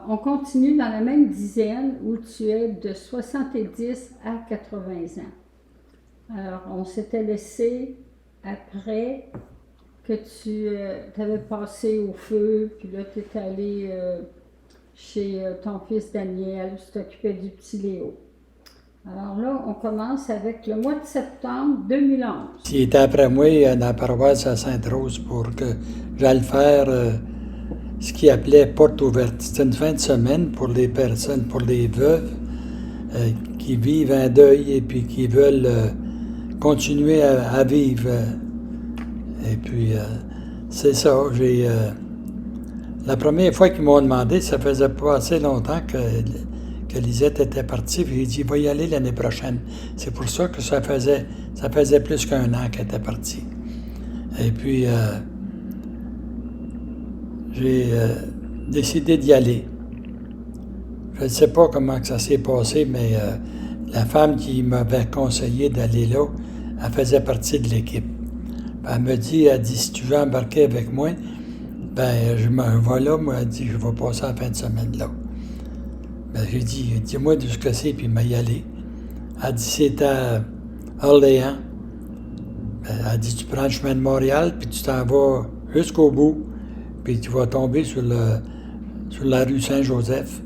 on continue dans la même dizaine où tu es de 70 à 80 ans. Alors, on s'était laissé après que tu avais passé au feu, puis là, tu es allé chez ton fils Daniel, tu t'occupais du petit Léo. Alors là, on commence avec le mois de septembre 2011. Il était après moi dans la paroisse à Sainte-Rose pour que j'aille faire ce qu'il appelait porte ouverte. C'était une fin de semaine pour les personnes, pour les veuves qui vivent un deuil et puis qui veulent continuer à vivre. Et puis, c'est ça. La première fois qu'ils m'ont demandé, ça faisait pas assez longtemps que Lisette était partie, puis j'ai dit, va y aller l'année prochaine. C'est pour ça que ça faisait plus qu'un an qu'elle était partie. Et puis, j'ai décidé d'y aller. Je ne sais pas comment que ça s'est passé, mais la femme qui m'avait conseillé d'aller là, elle faisait partie de l'équipe. Elle me dit, si tu veux embarquer avec moi, ben je m'en vais là, moi, elle dit, je vais passer la fin de semaine là. Ben, j'ai dit, dis-moi de ce que c'est, puis il m'a y allé. Elle dit, c'est à Orléans. Ben, elle dit, tu prends le chemin de Montréal, puis tu t'en vas jusqu'au bout, puis tu vas tomber sur la rue Saint-Joseph.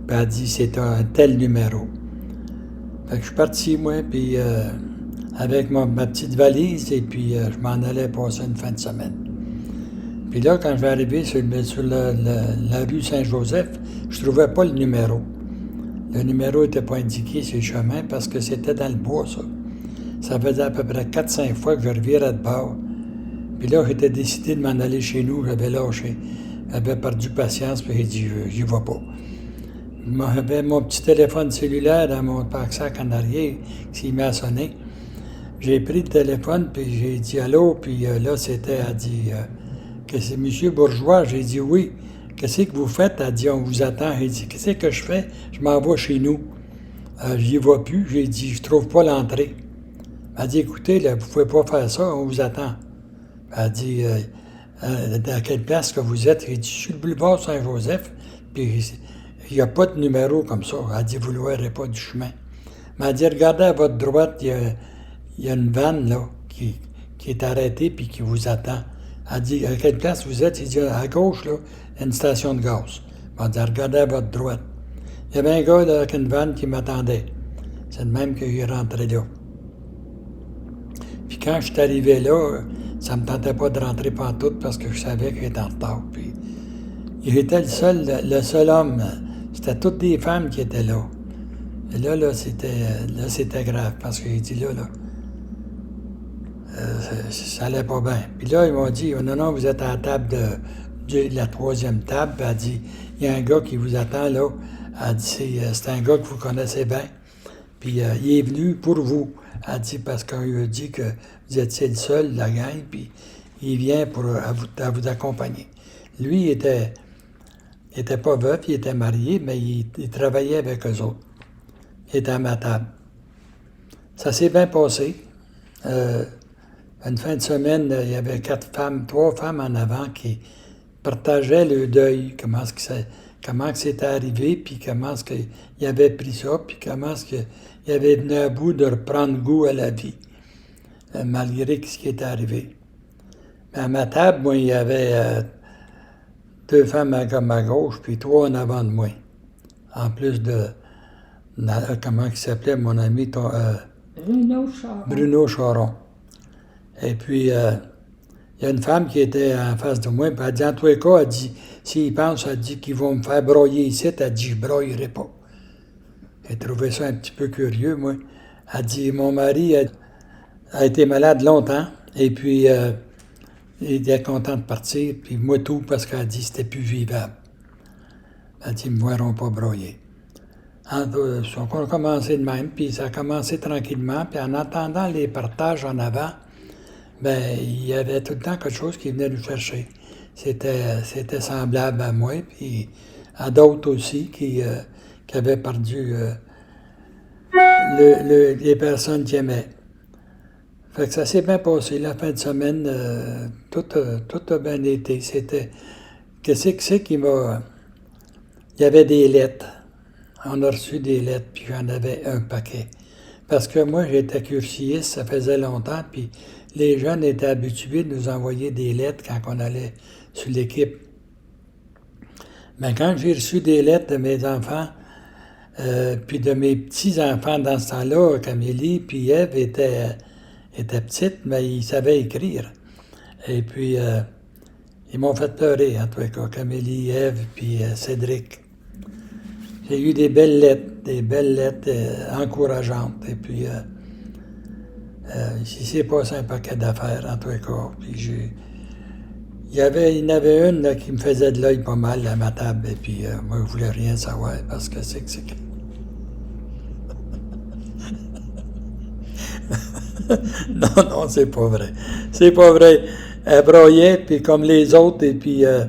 Puis elle dit, c'est un tel numéro. Fait que je suis parti, moi, puis avec ma petite valise, et puis je m'en allais passer une fin de semaine. Puis là, quand je vais arriver sur la rue Saint-Joseph, je trouvais pas le numéro. Le numéro n'était pas indiqué sur le chemin parce que c'était dans le bois, ça. Ça faisait à peu près 4-5 fois que je revirais de bord. Puis là, j'étais décidé de m'en aller chez nous. J'avais lâché. J'avais perdu patience, puis j'ai dit, j'y vais pas. J'avais mon petit téléphone cellulaire dans mon pack-sac en arrière qui m'a sonné. J'ai pris le téléphone, puis j'ai dit allô, puis là, elle dit, que c'est M. Bourgeois. J'ai dit oui. Qu'est-ce que vous faites? Elle dit, on vous attend. J'ai dit, qu'est-ce que je fais? Je m'en vais chez nous. J'y vais plus. J'ai dit, je trouve pas l'entrée. Elle dit, écoutez, là, vous pouvez pas faire ça, on vous attend. Elle dit, dans quelle place que vous êtes? J'ai dit, sur le boulevard Saint-Joseph, puis il n'y a pas de numéro comme ça. Elle dit, vous ne le verrez pas du chemin. Mais elle dit, regardez à votre droite, il y a une vanne là, qui est arrêtée puis qui vous attend. Elle dit, à quelle place vous êtes? Il dit, à gauche, là, il y a une station de gaz. Elle dit, regardez à votre droite. Il y avait un gars là, avec une vanne qui m'attendait. C'est le même qu'il est rentré là. Puis quand je suis arrivé là, ça ne me tentait pas de rentrer pantoute parce que je savais qu'il était en retard. Puis j'étais le seul homme. C'était toutes des femmes qui étaient là. Et là, c'était grave parce que j'ai dit là, ça allait pas bien. Puis là, ils m'ont dit, non, vous êtes à la table de la troisième table. Puis elle dit, il y a un gars qui vous attend là. Elle dit, c'est un gars que vous connaissez bien. Puis il est venu pour vous. Elle dit, parce qu'on lui a dit que vous étiez le seul, la gang, puis il vient pour vous accompagner. Lui, il était pas veuf, il était marié, mais il travaillait avec eux autres. Il était à ma table. Ça s'est bien passé. Une fin de semaine, il y avait 3 femmes en avant qui partageaient le deuil, comment que c'était arrivé, puis comment est-ce qu'il avait pris ça, puis comment est-ce qu'il avait venu à bout de reprendre goût à la vie, malgré ce qui était arrivé. Mais à ma table, moi, il y avait 2 femmes comme à gauche, puis 3 en avant de moi. En plus de, comment il s'appelait, mon ami, Bruno Charon. Et puis, il y a une femme qui était en face de moi, puis elle dit, en tous les cas, elle dit, s'ils pensent, elle dit qu'ils vont me faire broyer ici, elle dit, je broyerai pas. J'ai trouvé ça un petit peu curieux, moi. Elle dit, mon mari a été malade longtemps, et puis il était content de partir, puis moi tout, parce qu'elle dit, c'était plus vivable. Elle dit, ils ne me verront pas broyer. On a commencé de même, puis ça a commencé tranquillement, puis en attendant les partages en avant, ben il y avait tout le temps quelque chose qui venait nous chercher. C'était semblable à moi, puis à d'autres aussi qui avaient perdu les personnes qui aimaient. Fait que ça s'est bien passé. La fin de semaine, tout a bien été. C'était... Qu'est-ce que c'est qui m'a il y avait des lettres. On a reçu des lettres, puis j'en avais un paquet. Parce que moi, j'étais cursiste, ça faisait longtemps, puis les jeunes étaient habitués de nous envoyer des lettres quand on allait sur l'équipe. Mais quand j'ai reçu des lettres de mes enfants, puis de mes petits-enfants dans ce temps-là, Camélie puis Ève étaient petites, mais ils savaient écrire. Et puis, ils m'ont fait pleurer, en tout cas, Camélie, Ève, puis Cédric. J'ai eu des belles lettres encourageantes. Et puis, il s'est passé un paquet d'affaires, en tout cas. Puis, il y en avait une là, qui me faisait de l'œil pas mal à ma table. Et puis, moi, je voulais rien savoir parce que c'est que... Non, c'est pas vrai. C'est pas vrai. Elle broyait, puis comme les autres, et puis elle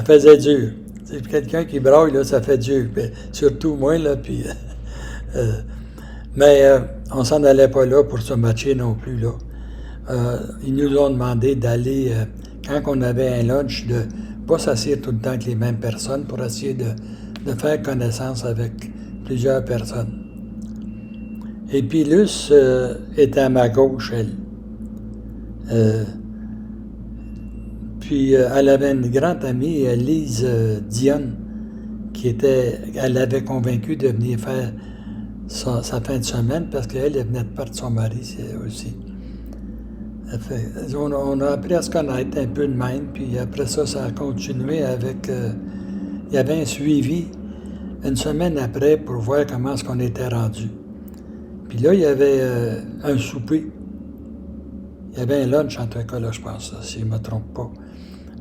faisait dur. C'est quelqu'un qui broye, là, ça fait dur. Puis, surtout moi, là, puis... mais on s'en allait pas là pour se matcher non plus, là. Ils nous ont demandé d'aller, quand on avait un lunch, de pas s'asseoir tout le temps avec les mêmes personnes pour essayer de faire connaissance avec plusieurs personnes. Et puis Luce était à ma gauche, elle. Puis elle avait une grande amie, Lise Dionne, elle l'avait convaincue de venir faire sa fin de semaine parce qu'elle venait de perdre son mari aussi. On a appris à se connaître un peu de même, puis après ça, ça a continué avec... il y avait un suivi une semaine après pour voir comment est-ce qu'on était rendu. Puis là, il y avait un souper. Il y avait un lunch, en tout cas, là, je pense, si je ne me trompe pas.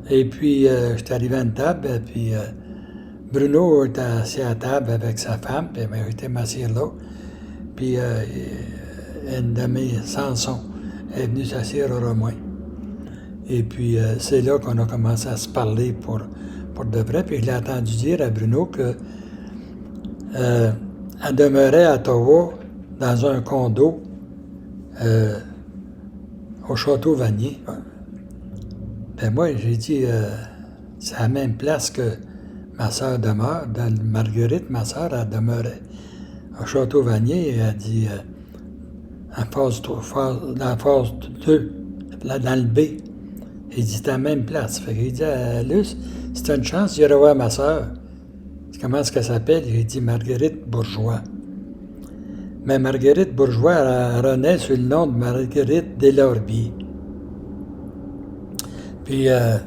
Et puis, j'étais arrivé à une table, puis Bruno était assis à la table avec sa femme, puis j'étais m'asseoir là. Puis, une de mes Samson est venue s'asseoir au Romain. Et puis, c'est là qu'on a commencé à se parler pour de vrai. Puis, je l'ai entendu dire à Bruno que elle demeurait à Ottawa dans un condo au Château Vanier. Ben moi, j'ai dit, c'est à la même place que ma sœur demeure. Marguerite, ma sœur, elle demeurait au Château Vanier. Et elle dit, dans la phase 2, là, dans le B. Il dit, c'est à la même place. Fait qu'il dit à Luce, si tu as une chance, j'irai voir ma sœur. Comment est-ce qu'elle s'appelle? J'ai dit Marguerite Bourgeois. Mais Marguerite Bourgeois, elle renaît sur le nom de Marguerite Deslorbier. Puis, quand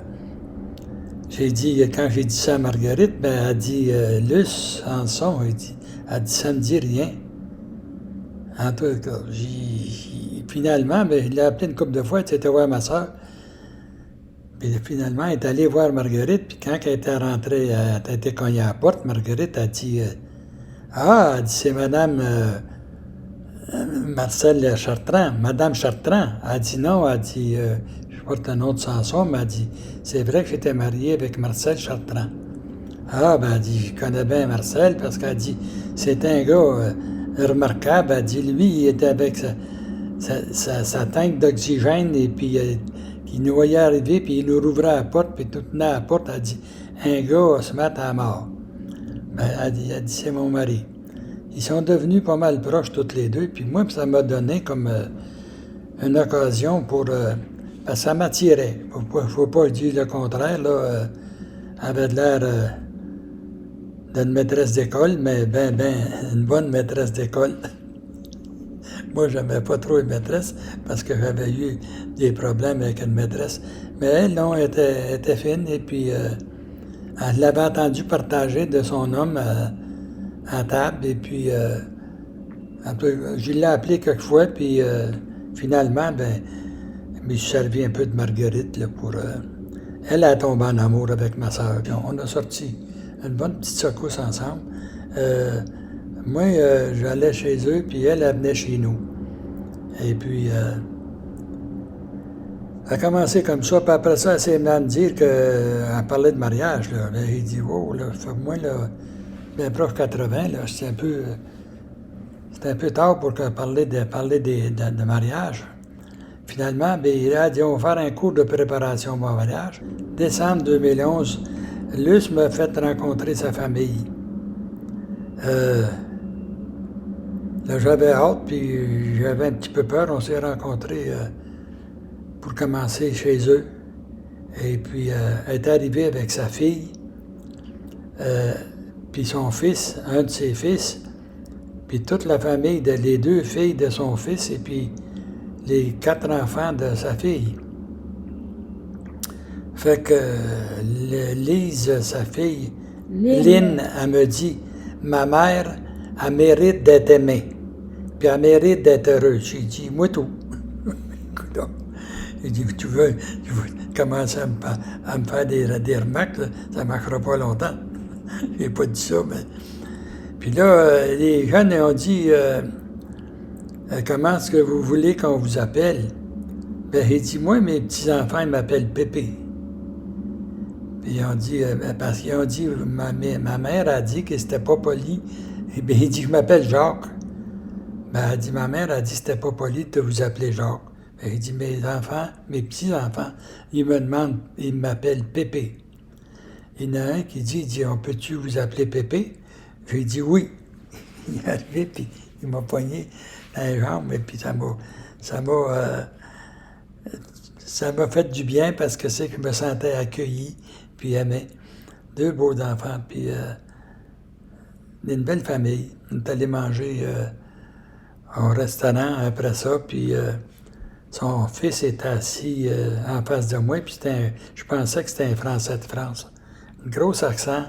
j'ai dit ça à Marguerite, ben, elle a dit Luce, Sanson, elle dit, ça me dit rien. En tout cas, finalement, ben, je l'ai appelé une couple de fois, elle était voir ma soeur. Puis finalement, elle est allée voir Marguerite, puis quand elle était rentrée, elle a été cognée à la porte, Marguerite a dit elle dit, c'est Madame Marcel Chartrand, Madame Chartrand. Elle dit non, elle dit, je porte le nom de Sanson, mais elle dit, c'est vrai que j'étais mariée avec Marcel Chartrand. Elle dit, je connais bien Marcel, parce qu'elle dit, c'est un gars remarquable. Elle dit, lui, il était avec sa tank d'oxygène, et puis il nous voyait arriver, puis il nous rouvrait la porte, puis tout tenait à la porte. Elle dit, un gars se met à mort. Ben, elle dit, c'est mon mari. Ils sont devenus pas mal proches toutes les deux, puis moi, ça m'a donné comme une occasion pour... parce que ça m'attirait. Faut pas dire le contraire, là. Elle avait de l'air d'une maîtresse d'école, mais une bonne maîtresse d'école. Moi, j'aimais pas trop une maîtresse parce que j'avais eu des problèmes avec une maîtresse. Mais elle, non, était fine, et puis elle l'avait entendu partager de son homme à table, et puis je l'ai appelé quelquefois, puis finalement, je me suis servi un peu de Marguerite là, pour... elle a tombé en amour avec ma soeur. On a sorti une bonne petite secousse ensemble. Moi, j'allais chez eux, puis elle venait chez nous. Et puis, elle a commencé comme ça, puis après ça, elle s'est venue me dire qu'elle parlait de mariage. Là. J'ai dit, wow, là, moi, là, bien proche 80, là, c'était un peu tard pour parler de mariage. Finalement, il a dit, on va faire un cours de préparation au mariage. Décembre 2011, Luce m'a fait rencontrer sa famille. Là, j'avais hâte, puis j'avais un petit peu peur. On s'est rencontrés pour commencer chez eux. Et puis, elle est arrivée avec sa fille, puis son fils, un de ses fils, puis toute la famille, les 2 filles de son fils, et puis les 4 enfants de sa fille. Fait que Lise, sa fille, Lynn, elle me dit, ma mère, elle mérite d'être aimée, puis elle mérite d'être heureuse. J'ai dit, moi tout. J'ai dit, tu veux commencer à me faire des remarques, là, ça ne marchera pas longtemps. J'ai pas dit ça, mais... Puis là, les jeunes ont dit, comment est-ce que vous voulez qu'on vous appelle? Ben, j'ai dit, moi, mes petits-enfants, ils m'appellent Pépé. Puis ils ont dit, parce qu'ils ont dit, ma mère a dit que c'était pas poli. Et bien, il dit, je m'appelle Jacques. Ben, elle dit, ma mère a dit que c'était pas poli de vous appeler Jacques. Ben, il dit, mes enfants, mes petits-enfants, ils me demandent, ils m'appellent Pépé. Il y en a un qui dit, on peut-tu vous appeler Pépé? J'ai dit oui. Il est arrivé, puis il m'a poigné dans les jambes, et puis ça m'a fait du bien parce que c'est que je me sentais accueilli, puis aimé. 2 beaux enfants, puis une belle famille. On est allé manger au restaurant après ça, puis son fils était assis en face de moi, puis je pensais que c'était un Français de France. Un gros accent.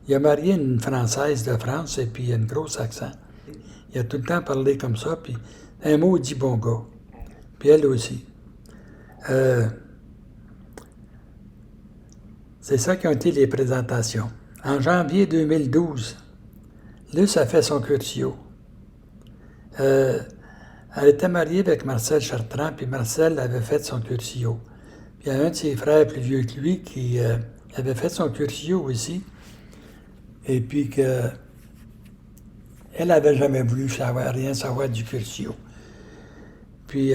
Il a marié une Française de France, et puis il a un gros accent. Il a tout le temps parlé comme ça, puis un maudit bon gars. Puis elle aussi. C'est ça qui ont été les présentations. En janvier 2012, Luce a fait son curtio. Elle était mariée avec Marcel Chartrand, puis Marcel avait fait son curtio. Puis il y a un de ses frères plus vieux que lui qui avait fait son curtio aussi. Et puis qu'elle n'avait jamais voulu rien savoir du curtio. Puis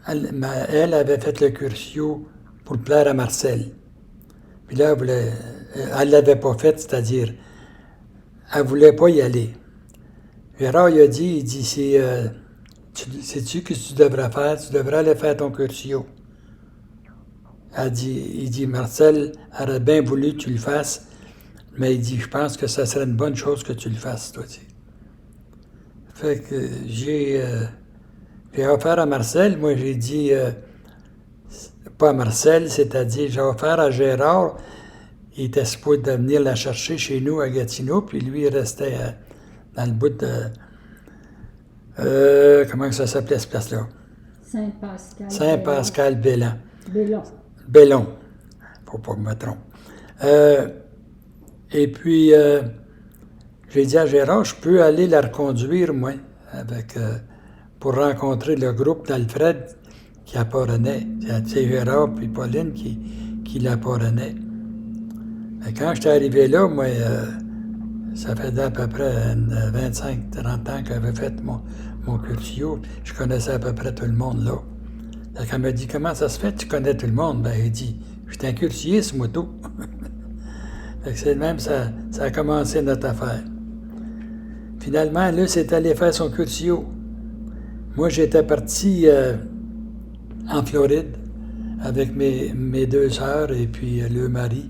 elle avait fait le curtio pour plaire à Marcel. Puis là, elle ne l'avait pas fait, c'est-à-dire, elle ne voulait pas y aller. Gérard, il dit, sais-tu ce que tu devrais faire? Tu devrais aller faire ton curtio. Il dit, Marcel aurait bien voulu que tu le fasses, mais il dit, je pense que ça serait une bonne chose que tu le fasses, toi aussi. Fait que j'ai offert à Marcel, moi j'ai dit, pas à Marcel, c'est-à-dire, j'ai offert à Gérard, il était supposé de venir la chercher chez nous à Gatineau, puis lui, il restait dans le bout de... comment ça s'appelait cette place-là? Saint-Pascal. Saint-Pascal-Bellon. Bellon. Faut pas que je me trompe. Et puis, j'ai dit à Gérard, je peux aller la reconduire, moi, pour rencontrer le groupe d'Alfred qui apparenait. C'est Gérard et Pauline qui l'apparenaient. Mais quand j'étais arrivé là, moi, ça faisait à peu près 25-30 ans que j'avais fait mon curtio. Je connaissais à peu près tout le monde là. Donc, elle m'a dit, comment ça se fait, tu connais tout le monde? Ben, il dit, je suis un curtier, ce moto. C'est de même, ça a commencé notre affaire. Finalement, là, c'est allé faire son curtio. Moi, j'étais parti en Floride avec mes 2 sœurs et puis le mari,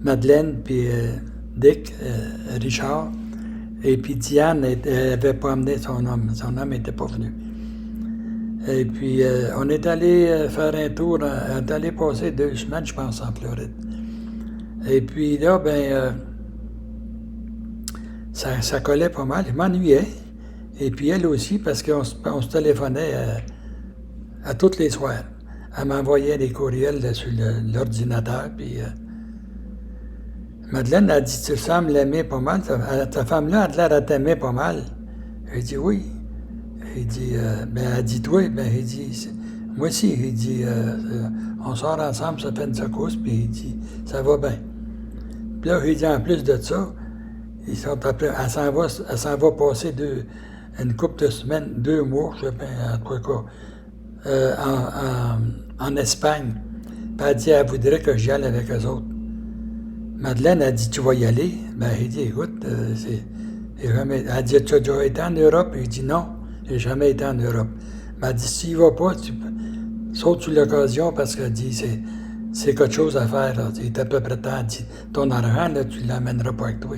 Madeleine, puis Dick, Richard. Et puis Diane n'avait pas amené son homme. Son homme n'était pas venu. Et puis, on est allé faire un tour, on est allé passer 2 semaines, je pense, en Floride. Et puis là, ça collait pas mal. Je m'ennuyais. Et puis elle aussi, parce qu'on se téléphonait à toutes les soirs. Elle m'envoyait des courriels sur l'ordinateur. Puis Madeleine a dit, tu sembles l'aimer pas mal. Ta femme-là a l'air à t'aimer pas mal. J'ai dit oui. Il dit, elle dit, toi, il dit, moi aussi, il dit, on sort ensemble, ça fait une secousse, puis il dit, ça va bien. Puis là, il dit, en plus de ça, ils sont après, elle s'en va passer une couple de semaines, 2 mois, je sais pas, en tout cas, en Espagne. Puis elle dit, elle voudrait que j'y aille avec eux autres. Madeleine a dit, tu vas y aller? Il dit, écoute, Elle dit, tu as déjà été en Europe? J'ai dit non, j'ai jamais été en Europe. Mais elle dit, si tu y vas pas, tu sautes sur l'occasion parce qu'elle dit, c'est quelque chose à faire. Là. Tu es à peu près temps. Elle dit, ton argent, là, tu ne l'amèneras pas avec toi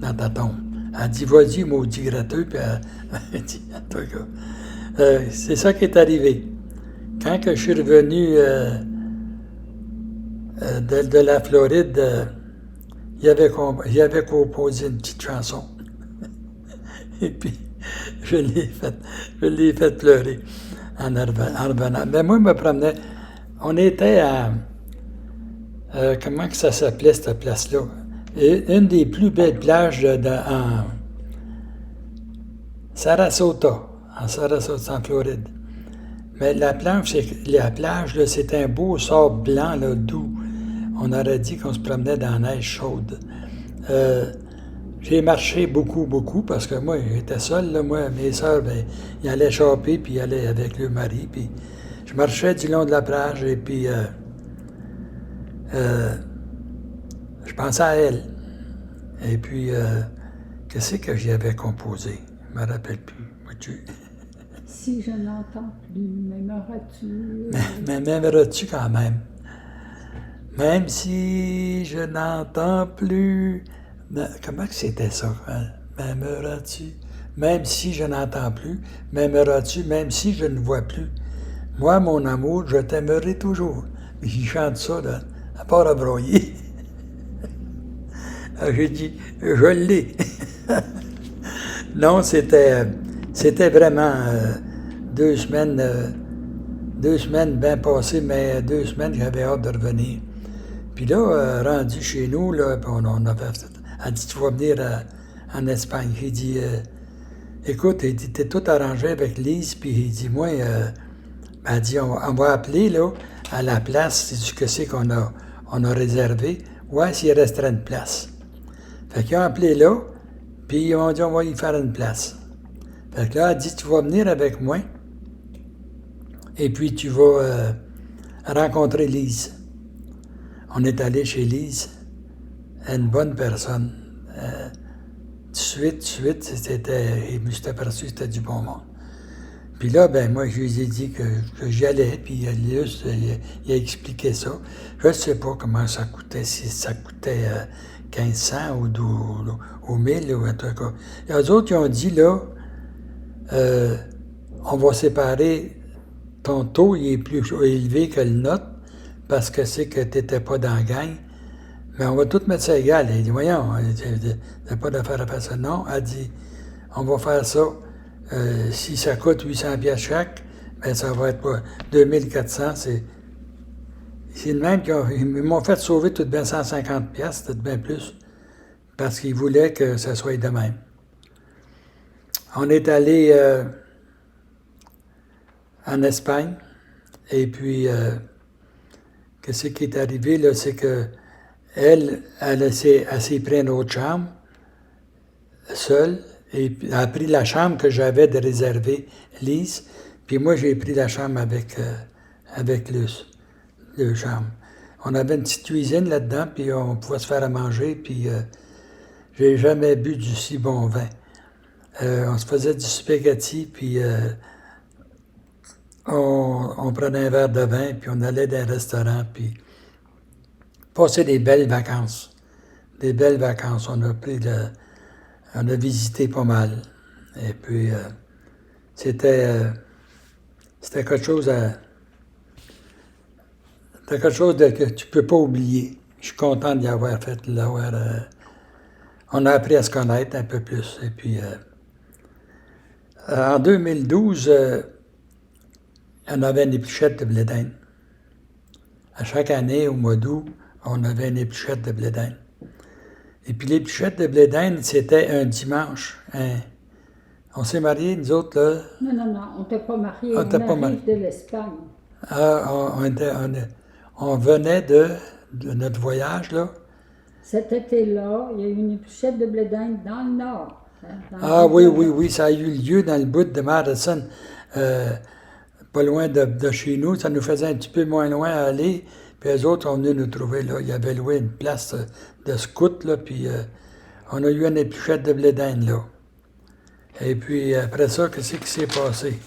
dans ta tombe. Elle dit, vas-y, maudit gratteux. Puis elle dit, en tout cas, c'est ça qui est arrivé. Quand que je suis revenu de la Floride, il avait composé une petite chanson. Et puis, je l'ai fait pleurer en revenant. Mais moi, je me promenais. On était à... comment que ça s'appelait, cette place-là? Une des plus belles plages en Sarasota, en Floride. Mais la plage, c'est un beau sable blanc, là, doux. On aurait dit qu'on se promenait dans la neige chaude. J'ai marché beaucoup, parce que moi, j'étais seul, là, moi, mes sœurs, ben, ils allaient choper, puis ils allaient avec leur mari, puis je marchais du long de la plage, et puis je pensais à elle. Et puis, qu'est-ce que j'y avais composé? Je me rappelle plus. Vois-tu? Si je n'entends plus, m'aimeras-tu? Mais m'aimeras-tu quand même? Même si je n'entends plus... Comment que c'était ça? M'aimeras-tu? Même si je n'entends plus, m'aimeras-tu? Même si je ne vois plus. Moi, mon amour, je t'aimerai toujours. Mais il chante ça, là, à part à broyer. J'ai dit, je l'ai. Non, c'était vraiment 2 semaines, 2 semaines bien passées, mais 2 semaines, j'avais hâte de revenir. Puis là, rendu chez nous, là, on avait fait... Elle dit, tu vas venir en Espagne. J'ai dit, écoute, elle dit, t'es tout arrangé avec Lise, puis il dit, moi, elle dit, on va appeler, là, à la place, c'est que c'est qu'on a réservé, ouais, s'il resterait une place. Fait qu'ils ont appelé là, puis ils m'ont dit, on va y faire une place. Fait que là, elle dit, tu vas venir avec moi, et puis tu vas rencontrer Lise. On est allé chez Lise, une bonne personne. Tout de suite, je me suis aperçu que c'était du bon monde. Puis là, ben moi, je lui ai dit que j'y allais, puis il a expliqué ça. Je ne sais pas comment ça coûtait, si ça coûtait 1500 ou 1000, ou en tout cas. Et eux autres, ils ont dit, là, on va séparer, ton taux, il est plus élevé que le nôtre, parce que c'est que tu n'étais pas dans la gang, mais on va tout mettre ça égal. Elle dit, voyons, il n'y a pas d'affaire à faire ça. Non, elle dit, on va faire ça. Si ça coûte 800 pièces chaque, ben ça va être pas 2400. C'est le même qu'ils m'ont fait sauver tout de bien 150 pièces, tout de bien plus, parce qu'ils voulaient que ça soit de même. On est allé en Espagne, et puis qu'est-ce qui est arrivé, là, c'est que elle s'est pris une autre chambre, seule, et elle a pris la chambre que j'avais de réserver, Lise, puis moi, j'ai pris la chambre avec le chambre. On avait une petite cuisine là-dedans, puis on pouvait se faire à manger, puis j'ai jamais bu du si bon vin. On se faisait du spaghetti, puis on prenait un verre de vin, puis on allait dans un restaurant, puis passer des belles vacances. Des belles vacances. On a visité pas mal. Et puis, c'était quelque chose que tu peux pas oublier. Je suis content d'y avoir fait, on a appris à se connaître un peu plus. Et puis, en 2012, on avait une épluchette de blé d'Inde. À chaque année, au mois d'août, on avait une épluchette de blé d'Inde. Et puis l'épluchette de blé d'Inde, c'était un dimanche. On s'est mariés, nous autres, là. Non, on n'était pas mariés. On arrive de l'Espagne. On venait de notre voyage, là. Cet été-là, il y a eu une épluchette de blé d'Inde dans le nord. Oui, ça a eu lieu dans le bout de Madison, pas loin de chez nous. Ça nous faisait un petit peu moins loin à aller. Puis eux autres sont venus nous trouver, là. Ils avaient loué une place de scout, là, puis on a eu une épluchette de blé d'Inde, là. Et puis après ça, qu'est-ce qui s'est passé?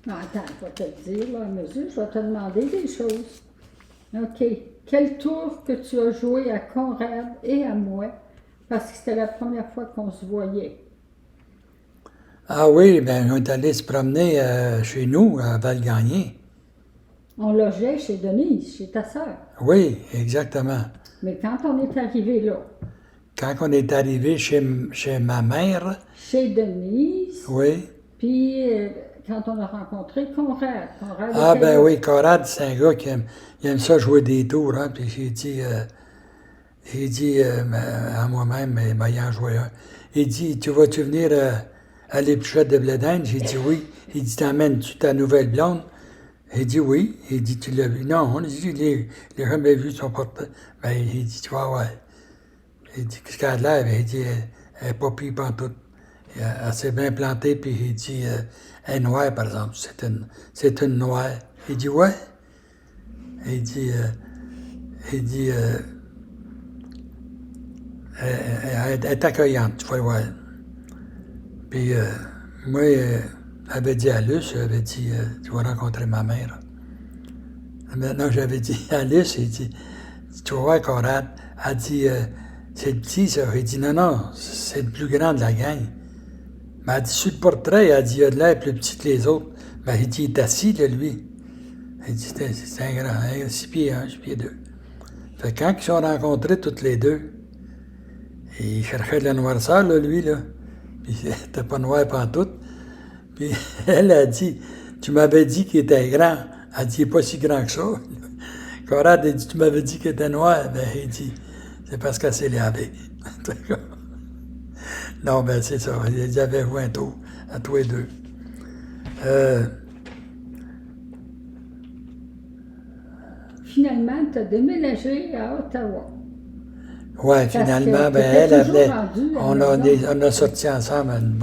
Non, attends, je vais te le dire, là, à mesure, je vais te demander des choses. OK. Quel tour que tu as joué à Conrad et à moi, parce que c'était la première fois qu'on se voyait. Ah oui, ben on est allé se promener chez nous, à Val-Gagné. On logeait chez Denise, chez ta sœur. Oui, exactement. Mais quand on est arrivé là, Quand on est arrivé chez ma mère, chez Denise, oui. puis quand on a rencontré Conrad. Conrad Ah était ben là. oui, Conrad, c'est un gars qui aime ça jouer des tours, hein. Puis j'ai dit à moi-même, mais m'ayant joué un. Il dit, tu vas-tu venir à l'épluchette de blé d'Inde? J'ai dit oui. Il dit, t'emmènes-tu ta nouvelle blonde? Il dit oui. Il dit, tu l'as vu? Non, on dit, les jamais vu son portrait. Ben, il dit, tu vois, ouais. Il dit, qu'est-ce qu'elle a de l'air? Ben, il dit, elle n'est pas pire pantoute. Elle s'est bien plantée, puis il dit, elle est noire, par exemple. C'est une noire. Il dit, ouais. Il dit, elle est accueillante, tu vas le voir. Puis, moi, j'avais dit à Luce, j'avais dit, tu vas rencontrer ma mère. Maintenant, j'avais dit à Luce, il dit, tu vas voir Conrad. Elle dit, c'est le petit, ça. Il dit, non, c'est le plus grand de la gang. Mais elle dit, sur le portrait, elle dit, il a de l'air plus petit que les autres. Ben, il dit, il est assis, là, lui. Il dit, c'est un grand, 6 pieds 1, 6 pieds 2. Fait que quand ils se sont rencontrés toutes les deux, il cherchait de la noirceur, là, lui, là. Puis il n'était pas noir pantoute. Puis elle a dit, tu m'avais dit qu'il était grand. Elle dit, il n'est pas si grand que ça. Conrad a dit, tu m'avais dit qu'il était noir. Ben, il dit, c'est parce qu'elle s'est lavée. Non, ben, c'est ça. Ils avaient joué un tour à tous les deux. Finalement, tu as déménagé à Ottawa. Oui, finalement, que ben, t'étais elle toujours venait. rendue à On la a, maison. on a sorti ensemble une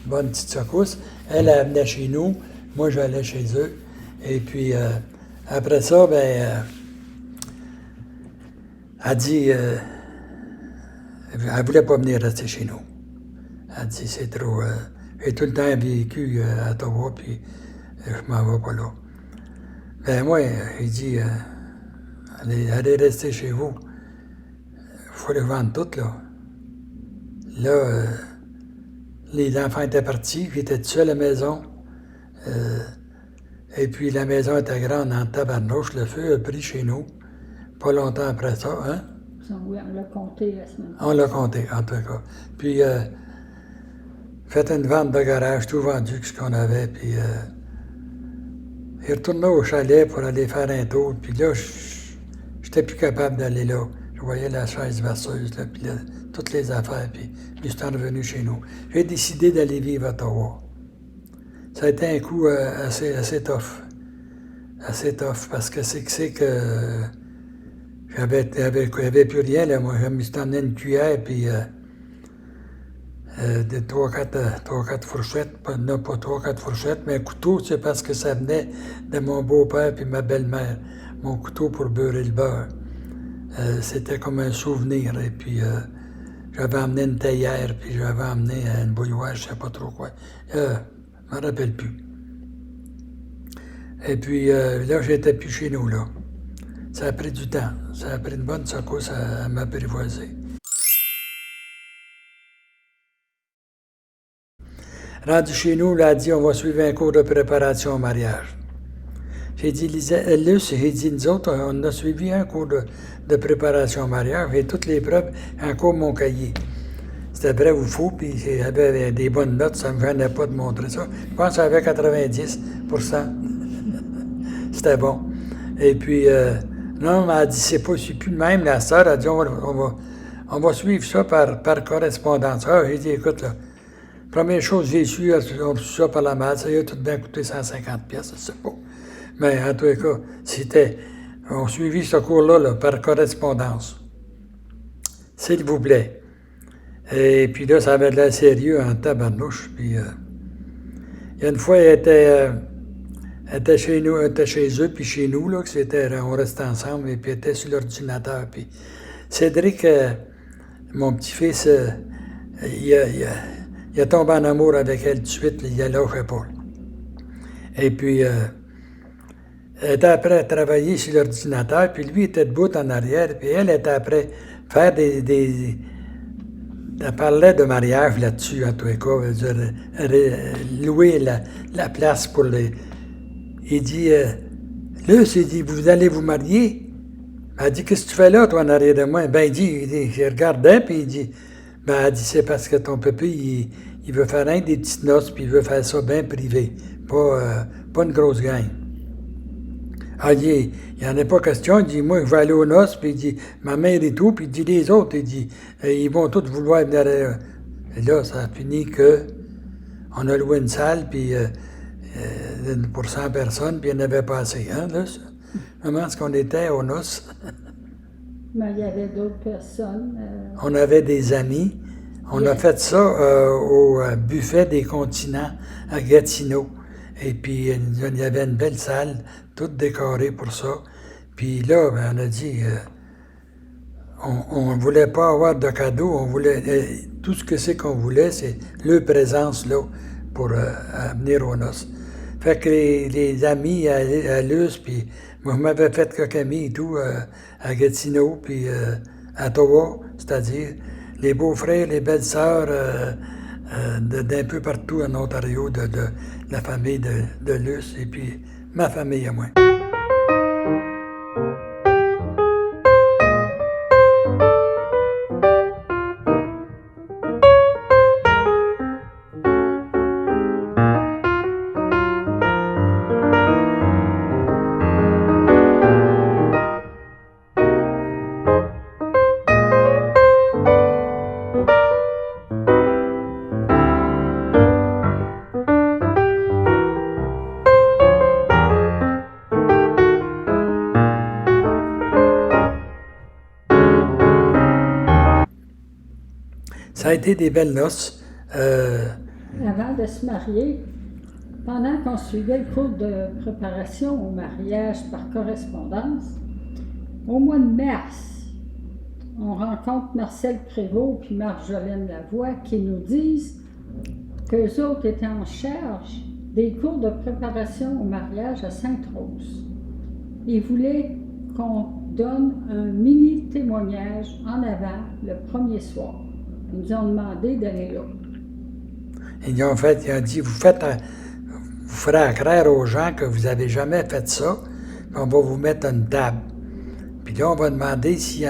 bonne petite secousse. Elle venait chez nous, moi j'allais chez eux. Et puis après ça, ben, elle dit, elle voulait pas venir rester chez nous. Elle dit, c'est trop. J'ai tout le temps vécu à Ottawa, puis je m'en vais pas là. Ben moi, il dit, allez rester chez vous. Il faut les vendre toutes, là. Là, les enfants étaient partis, j'étais tout seul à la maison. Et puis la maison était grande en tabarnouche, le feu a pris chez nous. Pas longtemps après ça, hein? Oui, on l'a compté la semaine. On l'a compté, en tout cas. Puis, fait une vente de garage, tout vendu, ce qu'on avait, puis il retournait au chalet pour aller faire un tour, puis là, j'étais plus capable d'aller là. Je voyais la chaise verseuse, là, puis là, toutes les affaires, puis je suis revenu chez nous. J'ai décidé d'aller vivre à Ottawa. Ça a été un coup assez tough. Assez tough, parce que c'est que j'avais plus rien, là. Moi, je me suis emmené une cuillère, puis de 3-4 fourchettes, pas 3-4 fourchettes, mais un couteau, c'est parce que ça venait de mon beau-père puis ma belle-mère. Mon couteau pour beurrer le beurre. C'était comme un souvenir. Et puis, j'avais emmené une théière, puis j'avais emmené une bouilloire, je ne sais pas trop quoi. Je ne me rappelle plus. Et puis, là, j'étais plus chez nous, là. Ça a pris du temps. Ça a pris une bonne secousse à m'apprivoiser. Rendu chez nous, là, elle dit, on va suivre un cours de préparation au mariage. J'ai dit, Luce, j'ai dit, nous autres, on a suivi un cours de préparation au mariage, et toutes les preuves, encore mon cahier. C'était vrai ou faux, puis j'avais des bonnes notes, ça ne me gênait pas de montrer ça. Je pense que j'avais 90%. C'était bon. Et puis, non, elle a dit, c'est plus le même, la sœur a dit, on va suivre ça par correspondance. Ah, j'ai dit, écoute, là, première chose, j'ai su, on reçu ça par la malle, ça a tout bien coûté 150 pièces, je sais pas. Mais en tous les cas, on suivit ce cours-là là, par correspondance. S'il vous plaît. Et puis là, ça avait de l'air sérieux en tabarnouche. Puis, il y a une fois, elle était chez nous, elle était chez eux, puis chez nous, là, on restait ensemble, et puis elle était sur l'ordinateur. Puis Cédric, mon petit-fils, il il a tombé en amour avec elle tout de suite, il a lâché pas. Et puis, elle était après à travailler sur l'ordinateur, puis lui était debout en arrière, puis elle était après faire elle parlait de mariage là-dessus, en tous les cas, louer la place pour les... Il dit, Luce, il dit, vous allez vous marier? Elle dit, qu'est-ce que tu fais là, toi, en arrière de moi? Ben, il dit, je regardais, puis il dit, ben, elle dit, c'est parce que ton papa, il veut faire des petites noces, puis il veut faire ça bien privé, pas une grosse gang. Ah, il dit, il n'y en a pas question. Il dit, moi, je vais aller aux noces, puis il dit, ma mère et tout, puis il dit, les autres, il dit, ils vont tous vouloir venir. Et là, ça a fini que on a loué une salle, puis pour 100 personnes, puis il n'y en avait pas assez, hein, là, ça. Comment est-ce qu'on était aux noces? Mais il y avait d'autres personnes. On avait des amis. On a fait ça au buffet des continents à Gatineau. Et puis, il y avait une belle salle, toute décorée pour ça. Puis là, ben, on a dit, on ne voulait pas avoir de cadeaux, on voulait, tout ce que c'est qu'on voulait, c'est leur présence là pour venir aux noces. Fait que les amis à Luce, puis moi, je m'avais fait cocamie et tout à Gatineau, puis à Ottawa, c'est-à-dire les beaux-frères, les belles-sœurs d'un peu partout en Ontario, de la famille de Luce, et puis ma famille à moi. Ça a été des belles noces. Avant de se marier, pendant qu'on suivait le cours de préparation au mariage par correspondance, au mois de mars, on rencontre Marcel Prévost puis Marjolaine Lavoie qui nous disent qu'eux autres étaient en charge des cours de préparation au mariage à Sainte-Rose. Ils voulaient qu'on donne un mini témoignage en avant le premier soir. Ils nous ont demandé d'aller là. Ils ont dit, vous ferez accraire aux gens que vous n'avez jamais fait ça, puis on va vous mettre une table. Puis là, on va demander s'il y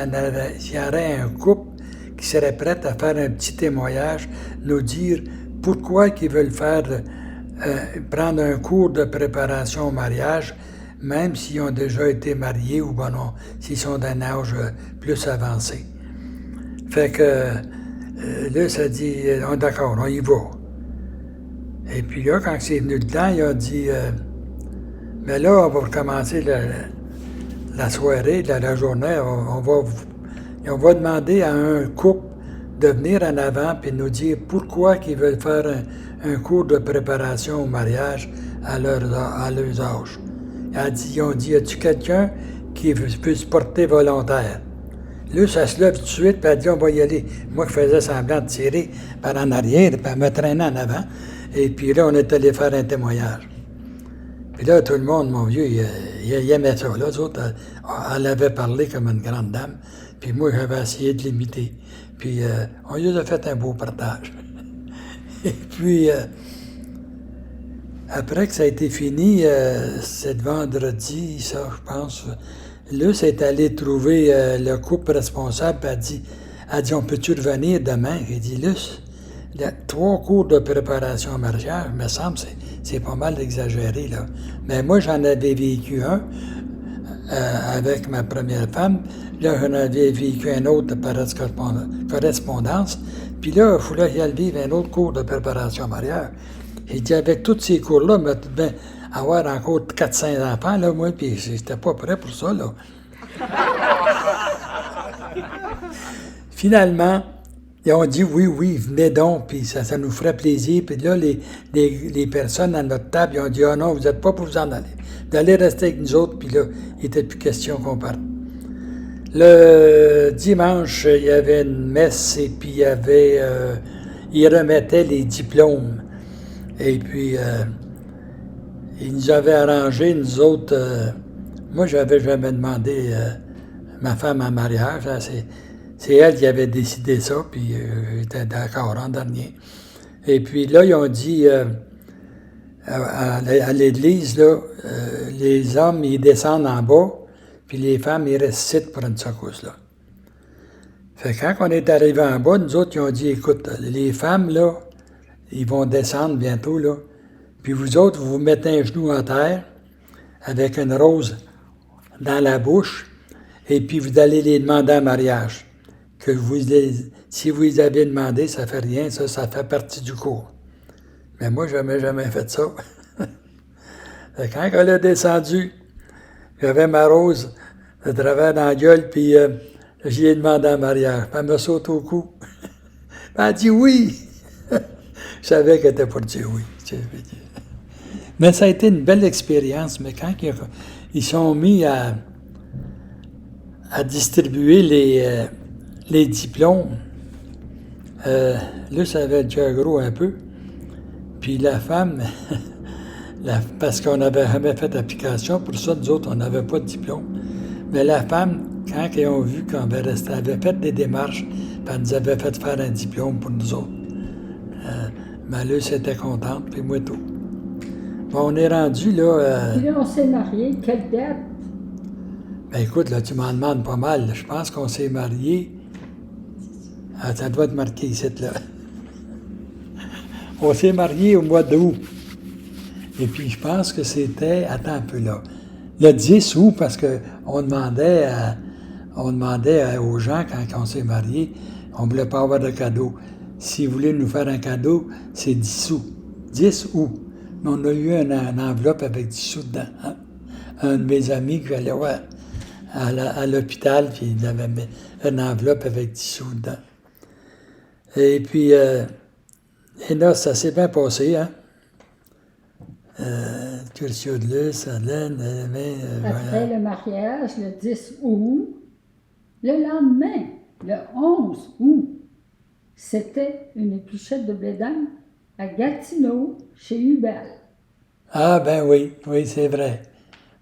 aurait un couple qui serait prêt à faire un petit témoignage, nous dire pourquoi ils veulent prendre un cours de préparation au mariage, même s'ils ont déjà été mariés ou s'ils sont d'un âge plus avancé. Fait que là, ça dit, d'accord, on y va. Et puis là, quand c'est venu le temps, il a dit, mais là, on va recommencer la soirée, la journée, on va demander à un couple de venir en avant et nous dire pourquoi ils veulent faire un cours de préparation au mariage à leurs âges. Ils ont dit, as-tu quelqu'un qui peut se porter volontaire? Là, ça se lève tout de suite, puis elle dit, on va y aller. Moi, je faisais semblant de tirer par en arrière, puis elle me traînait en avant. Et puis là, on est allé faire un témoignage. Puis là, tout le monde, mon vieux, il aimait ça. Là, autres, elle avait parlé comme une grande dame, puis moi, j'avais essayé de l'imiter. Puis on lui a fait un beau partage. Et puis, après que ça a été fini, c'est vendredi, ça, je pense, Luce est allé trouver le couple responsable, puis elle dit, on peut-tu revenir demain? J'ai dit, Luce, 3 cours de préparation au mariage, me semble, c'est pas mal exagéré, là. Mais moi, j'en avais vécu un avec ma première femme. Là, j'en avais vécu un autre par correspondance. Puis là, il fallait y aller vivre un autre cours de préparation au mariage. J'ai dit, avec tous ces cours-là, mais ben, avoir encore 400 enfants, là, moi, puis j'étais pas prêt pour ça, là. Finalement, ils ont dit oui, venez donc, puis ça nous ferait plaisir. Puis là, les personnes à notre table, ils ont dit, non, vous n'êtes pas pour vous en aller. Vous allez rester avec nous autres, puis là, il n'était plus question qu'on parte. Le dimanche, il y avait une messe, et puis il y avait ils remettaient les diplômes. Et puis, ils nous avaient arrangé, nous autres, moi, je n'avais jamais demandé ma femme en mariage. Hein, c'est elle qui avait décidé ça, puis j'étais d'accord en dernier. Et puis là, ils ont dit à l'église, là, les hommes, ils descendent en bas, puis les femmes, ils restent ici pour une secousse, là. Fait que quand on est arrivé en bas, nous autres, ils ont dit, écoute, les femmes, là, ils vont descendre bientôt, là, puis vous autres, vous mettez un genou à terre avec une rose dans la bouche, et puis vous allez les demander en mariage. Que si vous les avez demandé, ça fait rien, ça fait partie du cours. Mais moi, je n'avais jamais fait ça. Quand elle est descendue, j'avais ma rose de travers dans la gueule, puis j'y ai demandé en mariage. Elle me saute au cou. Elle a dit oui. Je savais qu'elle était pour dire oui. Mais ça a été une belle expérience. Mais quand ils sont mis à distribuer les diplômes, là, ça avait déjà gros un peu. Puis la femme, parce qu'on n'avait jamais fait d'application, pour ça, nous autres, on n'avait pas de diplôme. Mais la femme, quand ils ont vu qu'on avait fait des démarches, puis elle nous avait fait faire un diplôme pour nous autres. Mais là, c'était contente, puis moi tout. Bon, on est rendu là... Puis là, on s'est mariés. Quelle date? Ben écoute, là, tu m'en demandes pas mal. Je pense qu'on s'est mariés... Ah, ça doit être marqué ici, là. On s'est mariés au mois d'août. Et puis, je pense que c'était... Attends un peu, là. Le 10 août, parce qu'on demandait aux gens, quand on s'est mariés, on ne voulait pas avoir de cadeau. S'ils voulaient nous faire un cadeau, c'est 10 août. 10 août. Mais on a eu une enveloppe avec 10 sous dedans. Hein? Un de mes amis qui allait voir à l'hôpital, puis il avait mis une enveloppe avec 10 sous dedans. Et puis, les noces, ça s'est bien passé, hein? Curcio de Luce, Alain, Après le mariage, le 10 août, le lendemain, le 11 août, c'était une épluchette de blé d'Inde à Gatineau, chez Hubert. Ah, ben oui, c'est vrai.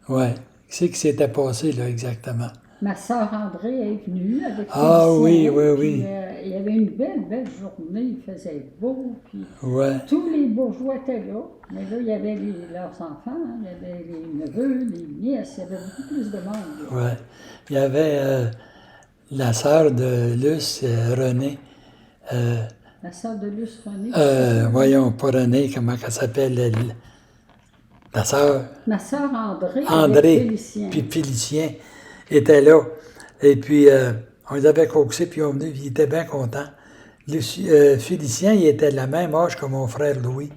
Ouais. Qu'est-ce qui s'était passé, là, exactement? Ma sœur André est venue avec Ah Félicien, oui. Puis, il y avait une belle journée, il faisait beau, puis Ouais. tous les bourgeois étaient là. Mais là, il y avait leurs enfants, hein, il y avait les neveux, les nièces, il y avait beaucoup plus de monde. Oui. Il y avait la sœur de Luce, Renée. La sœur de Luce Renée. Voyons, pas Renée, comment elle s'appelle? La sœur. Ma sœur André. André. Félicien. Puis Félicien était là. Et puis, on les avait coaxés, puis ils sont venus, puis ils étaient bien contents. Félicien, il était de la même âge que mon frère Louis,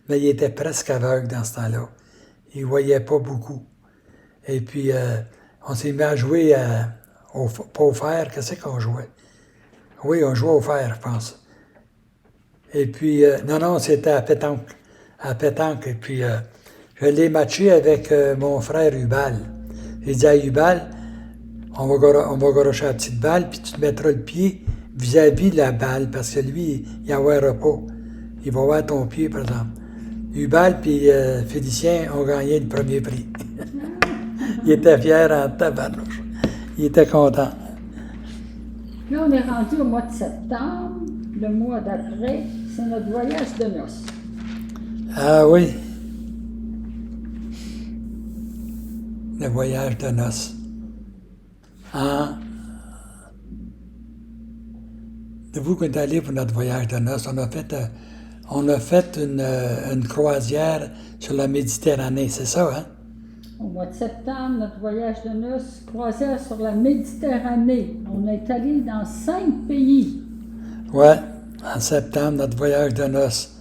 mais il était presque aveugle dans ce temps-là. Il ne voyait pas beaucoup. Et puis, on s'est mis à jouer pas au fer. Qu'est-ce qu'on jouait? Oui, on jouait au fer, je pense. Et puis, non, c'était à pétanque. À pétanque. Et puis, je l'ai matché avec mon frère Hubal. J'ai dit à Hubal, on va garocher la petite balle, puis tu te mettras le pied vis-à-vis de la balle, parce que lui, il n'y en verra pas. Il va voir ton pied, par exemple. Hubal puis Félicien ont gagné le premier prix. Il était fier en tabarnouche. Il était content. Là, on est rendu au mois de septembre. Le mois d'après, c'est notre voyage de noces. Ah oui. Le voyage de noces. De vous qu'on est allé pour notre voyage de noces, on a fait une croisière sur la Méditerranée, c'est ça, hein? Au mois de septembre, notre voyage de noces, croisière sur la Méditerranée. On est allé dans 5 pays. Ouais, en septembre, notre voyage de noces.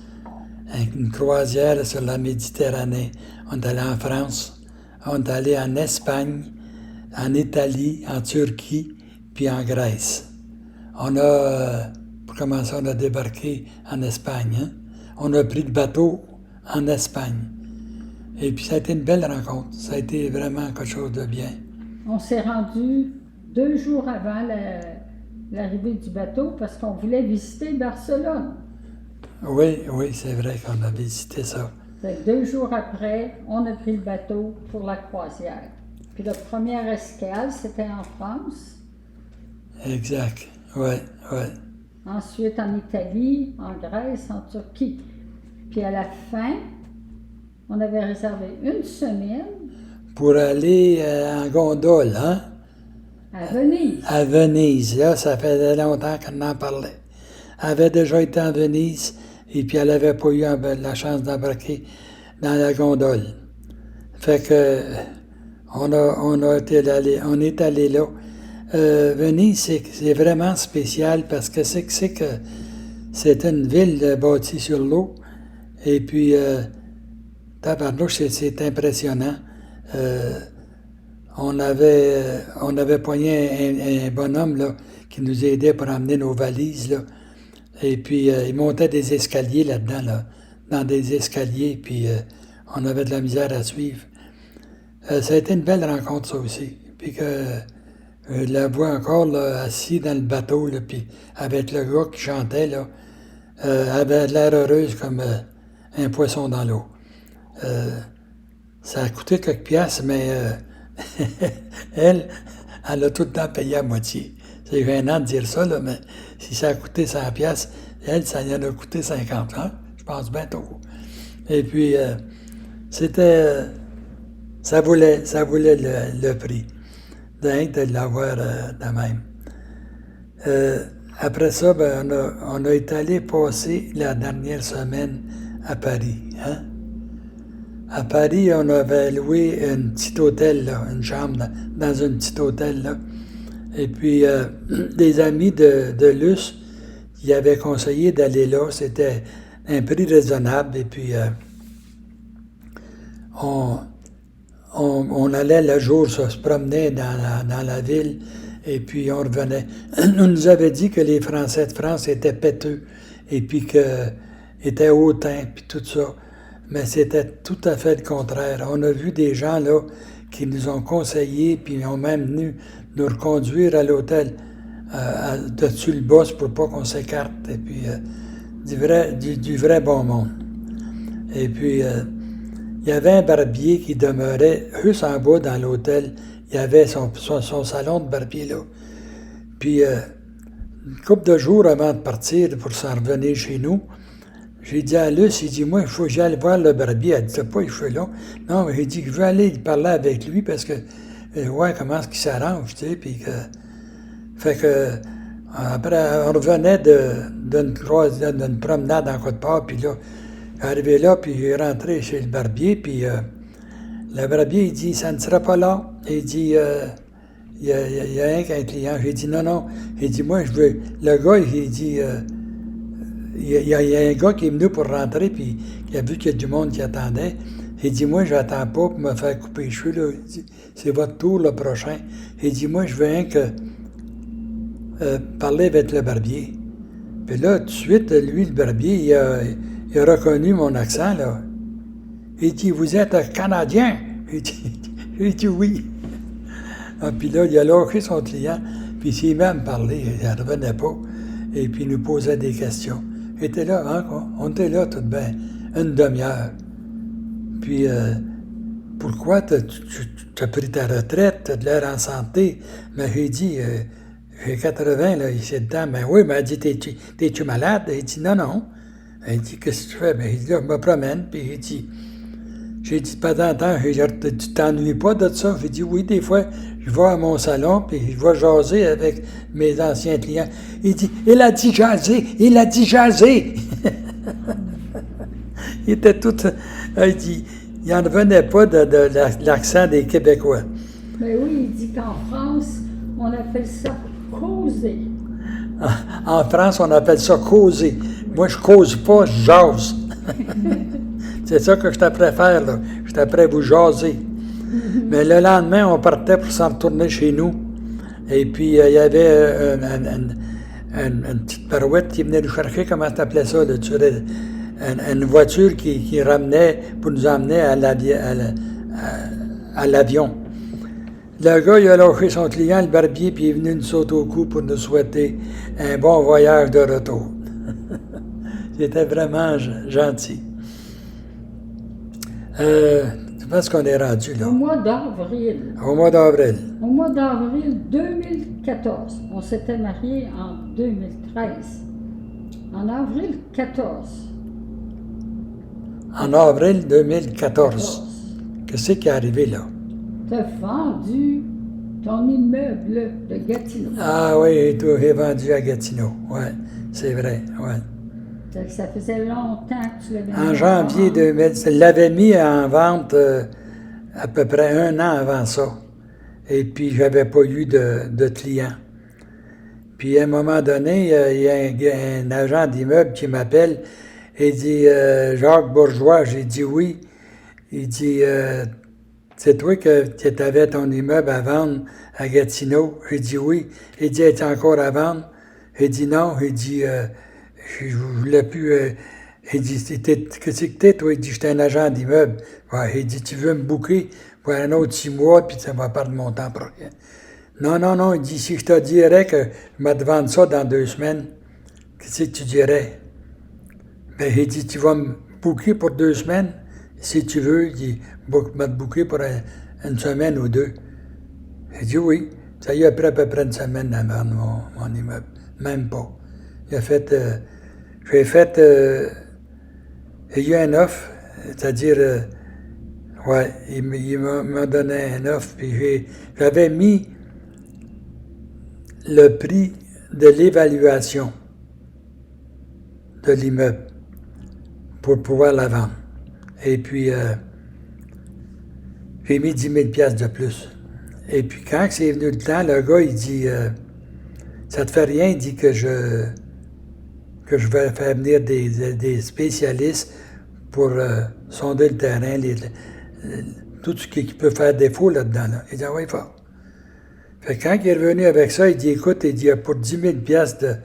Une croisière sur la Méditerranée. On est allé en France, on est allé en Espagne, en Italie, en Turquie, puis en Grèce. Pour commencer, on a débarqué en Espagne. Hein? On a pris le bateau en Espagne. Et puis ça a été une belle rencontre. Ça a été vraiment quelque chose de bien. On s'est rendu 2 jours avant l'arrivée du bateau parce qu'on voulait visiter Barcelone. Oui, oui, c'est vrai qu'on a visité ça. Fait que 2 jours après, on a pris le bateau pour la croisière. Puis la première escale, c'était en France. Exact. Oui, oui. Ensuite en Italie, en Grèce, en Turquie. Puis à la fin, on avait réservé 1 semaine Pour aller en gondole, hein? à Venise. À Venise. Là, ça faisait longtemps qu'on en parlait. Elle avait déjà été en Venise et puis elle n'avait pas eu la chance d'embarquer dans la gondole. Fait que on est allé là. Venise, c'est vraiment spécial parce que c'est une ville bâtie sur l'eau. Et puis, tabarnouche, c'est impressionnant. On avait pogné un bonhomme là, qui nous aidait pour emmener nos valises. Là. Et puis, il montait des escaliers là-dedans, là, dans des escaliers, puis on avait de la misère à suivre. Ça a été une belle rencontre, ça aussi. Puis que je la vois encore là, assis dans le bateau, là, puis avec le gars qui chantait, là, elle avait l'air heureuse comme un poisson dans l'eau. Ça a coûté quelques piastres, mais elle a tout le temps payé à moitié. C'est gênant de dire ça, là, mais si ça a coûté 100 piastres, elle, ça y en a coûté 50, hein? Je pense bientôt. Et puis, ça voulait le prix de l'avoir de même. Après ça, ben, on a été allé passer la dernière semaine à Paris. Hein? À Paris, on avait loué un petit hôtel, là, une chambre dans un petit hôtel. Là. Et puis, des amis de Luce qui avaient conseillé d'aller là. C'était un prix raisonnable. Et puis, on allait le jour, ça se promenait dans la ville. Et puis, on revenait. On nous avait dit que les Français de France étaient péteux. Et puis, étaient hautains, puis tout ça. Mais c'était tout à fait le contraire. On a vu des gens là qui nous ont conseillé, puis ils ont même venu nous reconduire à l'hôtel dessus le boss pour pas qu'on s'écarte. Et puis du vrai bon monde. Et puis il y avait un barbier qui demeurait juste en bas dans l'hôtel. Il y avait son salon de barbier là. Puis une couple de jours avant de partir pour s'en revenir chez nous, j'ai dit à Luce, il dit, moi, il faut que j'aille voir le barbier. Elle dit, t'as pas les cheveux longs? Non, mais j'ai dit que je veux aller parler avec lui parce que, ouais, comment est-ce qu'il s'arrange, tu sais, puis que... Fait que, après, on revenait d'une promenade en Côte-Port, puis là, arrivé là, puis il est rentré chez le barbier, puis le barbier, il dit, ça ne sera pas long. Il dit, il y a un client. J'ai dit, non. Il dit, moi, je veux... Le gars, il dit... Il y a un gars qui est venu pour rentrer, puis il a vu qu'il y a du monde qui attendait. Il dit, moi, je n'attends pas pour me faire couper les cheveux. Là. Il dit, c'est votre tour le prochain. Il dit, moi, je veux rien que parler avec le barbier. Puis là, tout de suite, lui, le barbier, il a reconnu mon accent. Là. Il dit, vous êtes Canadien? Il dit oui. Ah, puis là, il a lâché son client, puis il s'est même parlé. Il ne revenait pas. Et puis, il nous posait des questions. Il était là, hein, quoi? On était là tout bien, une demi-heure. Puis, pourquoi tu as pris ta retraite, tu as de l'air en santé? Mais j'ai dit, j'ai 80, là, il s'est dedans. Mais oui, mais elle dit, t'es-tu malade? Il dit, non. Elle dit, qu'est-ce que tu fais? Ben, il dit, là, je me promène. Puis, j'ai dit, pas tant, tu t'ennuies pas de ça? J'ai dit, oui, des fois, je vais à mon salon, puis je vais jaser avec mes anciens clients. Il dit, il a dit jaser! Il était tout... Il dit, il n'en revenait pas de l'accent des Québécois. Mais oui, il dit qu'en France, on appelle ça causer. En France, on appelle ça causer. Moi, je cause pas, je jase. C'est ça que je t'apprends faire, là. Je t'apprends vous jaser. Mais le lendemain, on partait pour s'en retourner chez nous. Et puis, il y avait une petite parouette qui venait nous chercher, comment tu appelais ça, là, une voiture qui ramenait pour nous emmener à l'avion. Le gars, il a lâché son client, le barbier, puis il est venu nous sauter au cou pour nous souhaiter un bon voyage de retour. Il était vraiment gentil. Tu penses qu'on est rendu là? Au mois d'avril. Au mois d'avril. Au mois d'avril 2014. On s'était mariés en 2013. En avril 14. En avril 2014. Qu'est-ce qui est arrivé là? Tu as vendu ton immeuble de Gatineau. Ah oui, tu as vendu à Gatineau. Oui, c'est vrai. Ouais. Ça faisait longtemps que tu l'avais mis en janvier 2000. Je l'avais mis en vente à peu près 1 an avant ça. Et puis, je n'avais pas eu de clients. Puis, à un moment donné, il y a un agent d'immeuble qui m'appelle et dit Jacques Bourgeois. J'ai dit oui. Il dit c'est toi que tu avais ton immeuble à vendre à Gatineau? J'ai dit oui. Il dit es-tu encore à vendre? Il dit non. Il dit je voulais plus. Il dit qu'est-ce que t'es, toi? Il dit j'étais un agent d'immeuble. Ouais, il dit tu veux me booker pour un autre 6 mois, puis ça va perdre mon temps pour rien. Non, il dit si je te dirais que je vais te vendre ça dans 2 semaines, qu'est-ce que tu dirais? Ben, il dit tu vas me booker pour 2 semaines. Si tu veux, il dit, m'a booké pour 1 semaine ou 2. J'ai dit oui. Ça y a pris à peu près 1 semaine à vendre mon immeuble. Même pas. Il a fait, il y a eu un offre, c'est-à-dire, il m'a donné un offre, puis j'avais mis le prix de l'évaluation de l'immeuble pour pouvoir la vendre. Et puis, j'ai mis 10 000 $ de plus. Et puis, quand c'est venu le temps, le gars, il dit, ça te fait rien, il dit que je vais faire venir des spécialistes pour sonder le terrain, tout ce qui peut faire défaut là-dedans. Là. Il dit, ah oui, fort. Fait que quand il est revenu avec ça, il dit, écoute, il dit, il y a pour 10 000 $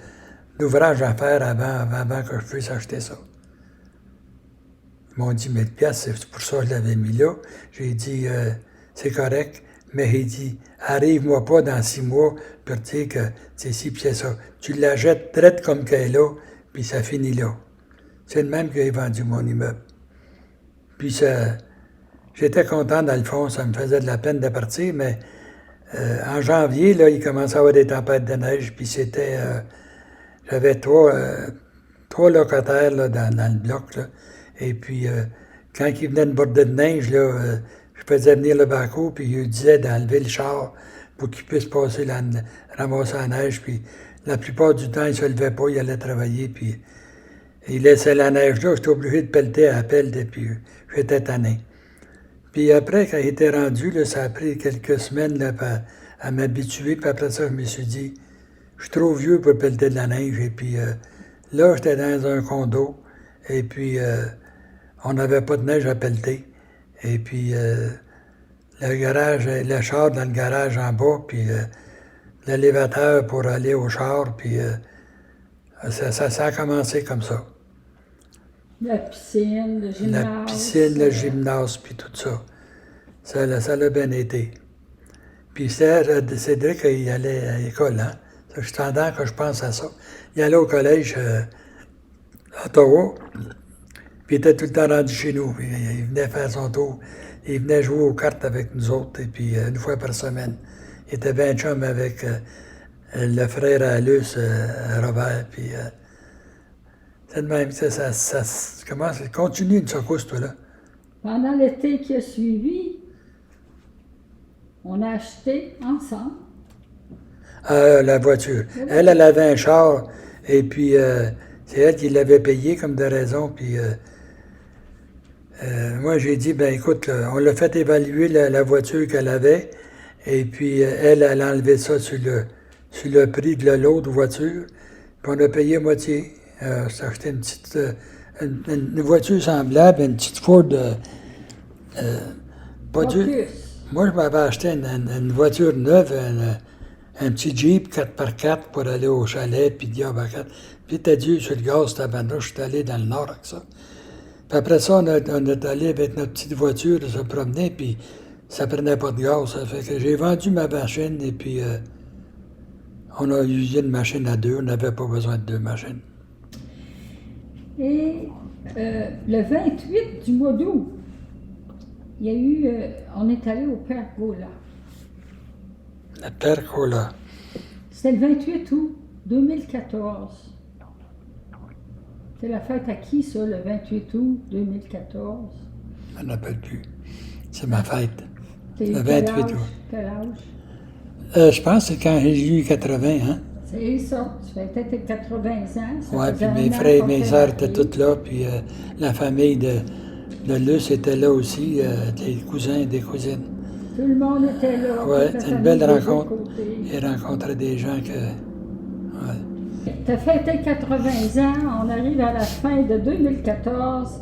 d'ouvrage à faire avant que je puisse acheter ça. Ils m'ont dit 1000 $, c'est pour ça que je l'avais mis là. J'ai dit, c'est correct, mais il dit, arrive-moi pas dans 6 mois pour dire que c'est ci puis c'est ça. Tu la jettes traite comme qu'elle est là, puis ça finit là. C'est le même qui a vendu mon immeuble. Puis ça, j'étais content dans le fond, ça me faisait de la peine de partir, mais en janvier, là, il commençait à avoir des tempêtes de neige, puis c'était, j'avais 3 locataires là, dans le bloc, là. Et puis, quand il venait de border de neige, là, je faisais venir le bateau, puis il lui disait d'enlever le char pour qu'il puisse passer ramasser la neige. Puis, la plupart du temps, il ne se levait pas, il allait travailler, puis il laissait la neige là. J'étais obligé de pelleter à la pelle, et puis j'étais tanné. Puis après, quand il était rendu, là, ça a pris quelques semaines là, à m'habituer. Puis après ça, je me suis dit, je suis trop vieux pour pelleter de la neige. Et puis là, j'étais dans un condo, et puis on n'avait pas de neige à pelleter. Et puis, le char dans le garage en bas, puis l'élévateur pour aller au char, puis ça a commencé comme ça. La piscine, le gymnase. La piscine, le gymnase, puis tout ça. Ça l'a bien été. Puis Cédric, il allait à l'école, hein. C'est tendance que je pense à ça. Il allait au collège à Ottawa. Puis il était tout le temps rendu chez nous. Puis, il venait faire son tour. Il venait jouer aux cartes avec nous autres, et puis 1 fois par semaine. Il était bien chum avec le frère à Luce, Robert, puis c'est de même. Ça continue une secousse, toi, là. Pendant l'été qui a suivi, on a acheté ensemble. La voiture. Elle avait un char, et puis c'est elle qui l'avait payé comme de raison, puis moi, j'ai dit, ben écoute, là, on l'a fait évaluer la voiture qu'elle avait, et puis elle a enlevé ça sur le prix de l'autre voiture, puis on a payé moitié. J'ai acheté une petite une voiture semblable, une petite Ford, moi, je m'avais acheté une voiture neuve, un petit Jeep 4x4 pour aller au chalet, puis diable à 4. Puis t'as dû sur le gaz, je suis allé dans le nord avec ça. Puis après ça, on est allé avec notre petite voiture se promener, puis ça prenait pas de gaz. Ça fait que j'ai vendu ma machine, et puis on a usé une machine à 2, on n'avait pas besoin de 2 machines. Et le 28 du mois d'août, il y a eu, on est allé au Père Gola. Le Père Gola. C'était le 28 août 2014. C'est la fête à qui, ça, le 28 août 2014? Je ne m'en rappelle plus. C'est ma fête. T'as eu Le quel 28 âge? août. Quel âge? Je pense que c'est quand j'ai eu 80, hein? C'est ça. Tu fais peut-être 80 ans. Oui, puis mes frères et mes sœurs étaient tous là, puis la famille de Luce était là aussi, des cousins et des cousines. Tout le monde était là. Oui, toute la c'est une famille belle des deux rencontre. côtés. J'ai rencontré des gens que... Ouais. Tu as fêté 80 ans. On arrive à la fin de 2014.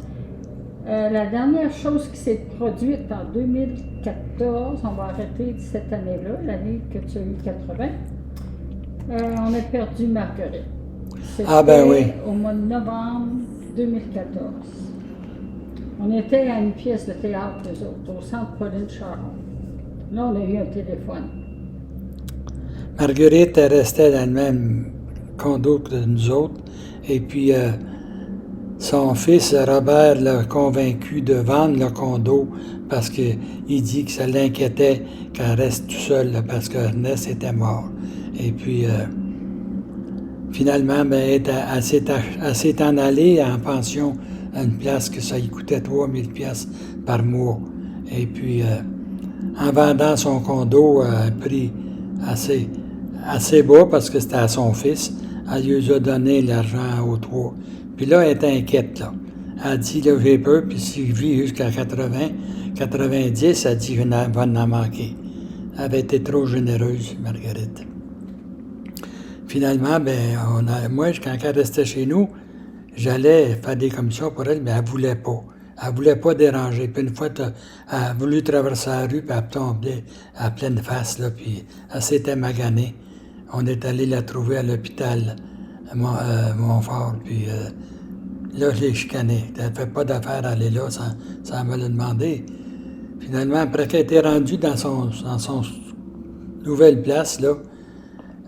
La dernière chose qui s'est produite en 2014, on va arrêter cette année-là, l'année que tu as eu 80, on a perdu Marguerite. Ah ben oui. C'était au mois de novembre 2014. On était à une pièce de théâtre, nous autres, au centre Pauline Charon. Là, on a eu un téléphone. Marguerite elle restait dans le même condo que nous autres, et puis son fils Robert l'a convaincu de vendre le condo parce qu'il dit que ça l'inquiétait qu'elle reste tout seul là, parce qu'Ernest était mort. Et puis finalement, ben, elle s'est en allée en pension à une place que ça lui coûtait 3000 pièces par mois. Et puis en vendant son condo à un prix assez bas parce que c'était à son fils, elle lui a donné l'argent aux trois. Puis là, elle est inquiète, là. Elle dit, là, j'ai peur, puis s'il vit jusqu'à 80, 90, elle dit, va en manquer. Elle avait été trop généreuse, Marguerite. Finalement, ben, moi, quand elle restait chez nous, j'allais faire des commissions pour elle, mais elle ne voulait pas. Elle ne voulait pas déranger. Puis une fois, elle a voulu traverser la rue, puis elle tombait à pleine face, là, puis elle s'était maganée. On est allé la trouver à l'hôpital Montfort, puis là, je l'ai chicanée. Elle ne fait pas d'affaire à aller là sans me le demander. Finalement, après qu'elle était rendue dans son nouvelle place, là,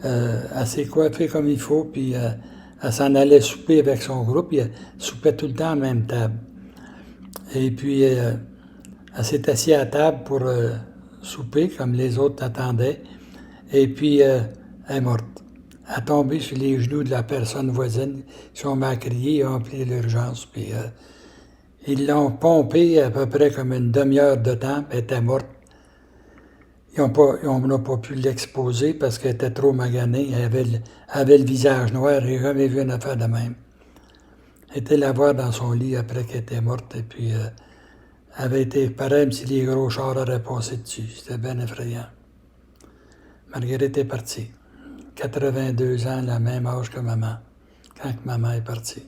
elle s'est coiffée comme il faut, puis elle s'en allait souper avec son groupe, puis elle soupait tout le temps à la même table. Et puis, elle s'est assise à table pour souper, comme les autres attendaient, et puis elle est morte. Elle est tombée sur les genoux de la personne voisine, ils sont mis à crier, ils ont appelé l'urgence, puis ils l'ont pompée à peu près comme une demi-heure de temps, puis elle était morte. On n'a pas pu l'exposer parce qu'elle était trop maganée. Elle avait le visage noir. J'ai jamais vu une affaire de même. Elle était la voir dans son lit après qu'elle était morte. Et puis, elle avait été pareil si les gros chars auraient passé dessus. C'était bien effrayant. Marguerite est partie. 82 ans, le même âge que maman, quand maman est partie.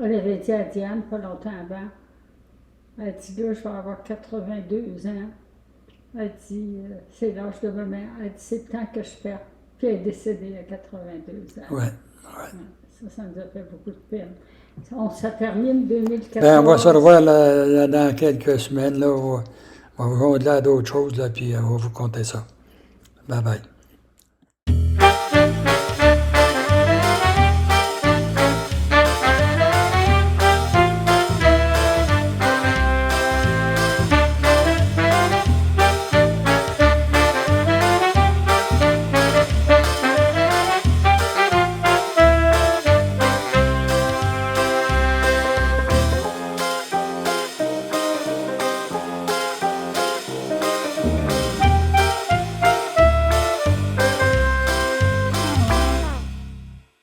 Elle avait dit à Diane, pas longtemps avant, elle dit, là, je vais avoir 82 ans. Elle dit, c'est l'âge de ma mère. Elle dit, c'est le temps que je perds. Puis elle est décédée à 82 ans. Oui. Ça nous a fait beaucoup de peine. Ça termine 2014. Ben, on va se revoir là, dans quelques semaines. Là, on va au-delà d'autres choses, là, puis on va vous conter ça. Bye bye.